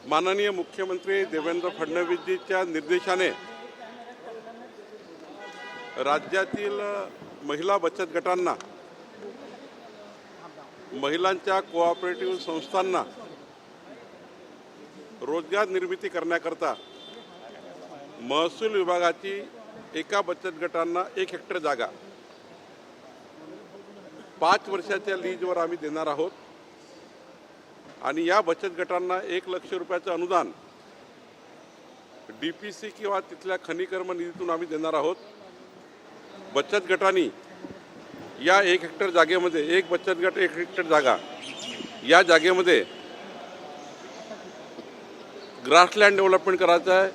माननीय मुख्यमंत्री देवेंद्र फडणवीसजींच्या निर्देशाने राज्यातील महिला बचत गटांना, महिलांच्या कोऑपरेटिव्ह संस्थांना रोजगार निर्मिती करण्याकरता महसूल विभागाची एका बचत गटांना 1 हेक्टर जागा 5 वर्षाच्या लीजवर आम्ही देणार आहोत आणि या बचत गटांना 1 लाख रुपयाचं अनुदान डीपीसी किंवा तिथल्या खनिकर्म निधीतून आम्ही देणार आहोत। बचत गटांनी या 1 हेक्टर जागेमध्ये, एक बचत गट 1 हेक्टर जागा, या जागेमध्ये ग्रासलँड डेव्हलपमेंट करायचं आहे,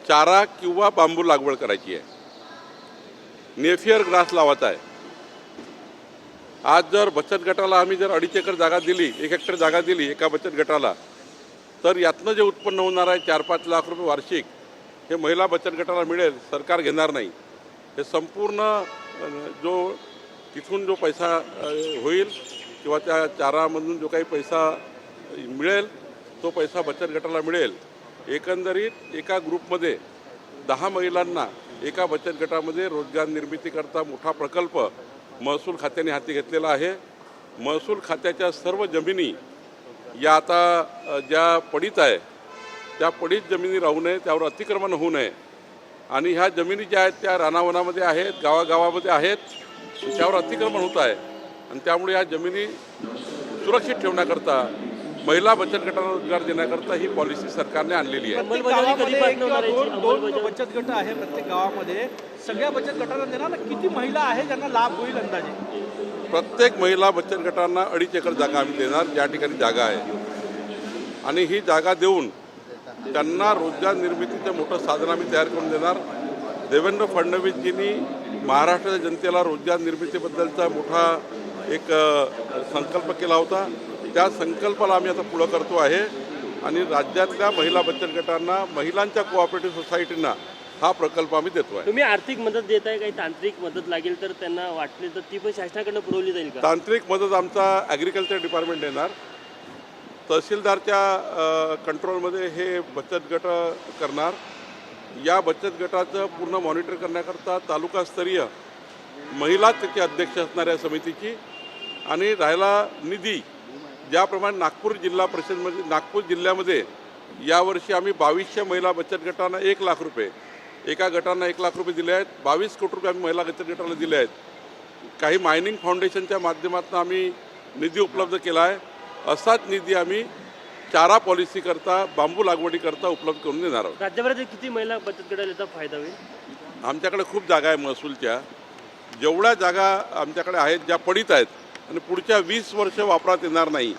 चारा किंवा बांबू लागवड करायची आहे, नेफियर ग्रास लावायचा आहे। आज जर बचत गटाला आम्ही जर 2.5 एकर जागा दिली, 1 हेक्टर जागा दिली एका बचत गटाला, तर यातनं जे उत्पन्न होणार आहे 4-5 लाख रुपये वार्षिक हे महिला बचत गटाला मिळेल, सरकार घेणार नाही। हे संपूर्ण जो तिथून जो पैसा होईल किंवा त्या चारामधून जो काही पैसा मिळेल तो पैसा बचत गटाला मिळेल। एकंदरीत एका ग्रुपमध्ये 10 महिलांना एका बचत गटामध्ये रोजगार निर्मिती करता मोठा प्रकल्प महसूल खात्याने हाती घेतलेला आहे। महसूल खात्याच्या सर्व जमिनी या आता ज्या पडीत आहे त्या पडीत जमिनी राहू नये, त्यावर अतिक्रमण होऊ नये आणि ह्या जमिनी ज्या आहेत त्या रानावनामध्ये आहेत, गावागावामध्ये आहेत, त्यावर अतिक्रमण होत आहे आणि त्यामुळे या जमिनी सुरक्षित ठेवण्याकरता महिला बचत गटांना रोजगार देण्याकरता ही पॉलिसी सरकारने आणलेली आहे। दोन बचत गट आहे प्रत्येक गावामध्ये, सगळ्या बचत गटांना देणार ना? किती महिला आहे ज्यांना लाभ होईल अंदाजे? प्रत्येक महिला बचत गटांना 2.5 एकर जागा आम्ही देणार, ज्या ठिकाणी जागा आहे, आणि ही जागा देऊन त्यांना रोजगार निर्मितीचं मोठं साधन आम्ही तयार करून देणार। देवेंद्र फडणवीसजींनी महाराष्ट्राच्या जनतेला रोजगार निर्मितीबद्दलचा मोठा एक संकल्प केला होता, त्या संकल्पाला आम्ही आता पुढं करतो आहे आणि राज्यातल्या महिला बचत गटांना, महिलांच्या कोऑपरेटिव्ह सोसायटींना हा प्रकल्प आम्ही देतो आहे। तुम्ही आर्थिक मदत देताय, काही तांत्रिक मदत लागेल तर त्यांना वाटले तर ती पण शासनाकडून पुरवली जाईल का? तांत्रिक मदत आमचा ॲग्रिकल्चर डिपार्टमेंट देणार, तहसीलदारच्या कंट्रोलमध्ये हे बचत गट करणार। या बचत गटाचं पूर्ण मॉनिटर करण्याकरता तालुकास्तरीय महिला त्याचे अध्यक्ष असणाऱ्या समितीची, आणि राहिला निधी ज्याप्रमाणे नागपूर जिल्हा परिषदमध्ये, नागपूर जिल्ह्यामध्ये यावर्षी आम्ही 2200 महिला बचत गटांना 1 लाख रुपये, एका गटांना 1 लाख रुपये दिले आहेत। 22 कोटी रुपये आम्ही महिला बचत गटाला दिले आहेत। काही मायनिंग फाउंडेशनच्या माध्यमातून आम्ही निधी उपलब्ध केला आहे। असाच निधी आम्ही चारा पॉलिसी करता, बांबू लागवडी करता उपलब्ध करून देणार आहोत। राज्यभरात किती महिला बचत गटाला याचा फायदा होईल? आमच्याकडे खूप जागा आहे महसूलच्या, जेवढ्या जागा आमच्याकडे आहेत ज्या पडीत आहेत आणि पुढच्या 20 वर्ष वापरात येणार नाही,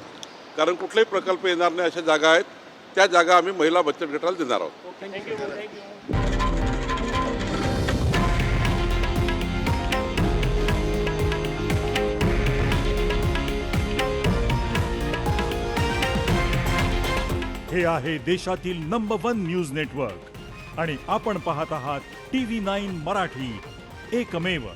कारण कुठलेही प्रकल्प येणार नाही अशा जागा आहेत, त्या जागा आम्ही महिला बचत गटाला देणार आहोत। थँक्यू। हे आहे देशातील नंबर 1 न्यूज नेटवर्क आणि आपण पाहत आहात TV9 मराठी, एकमेव।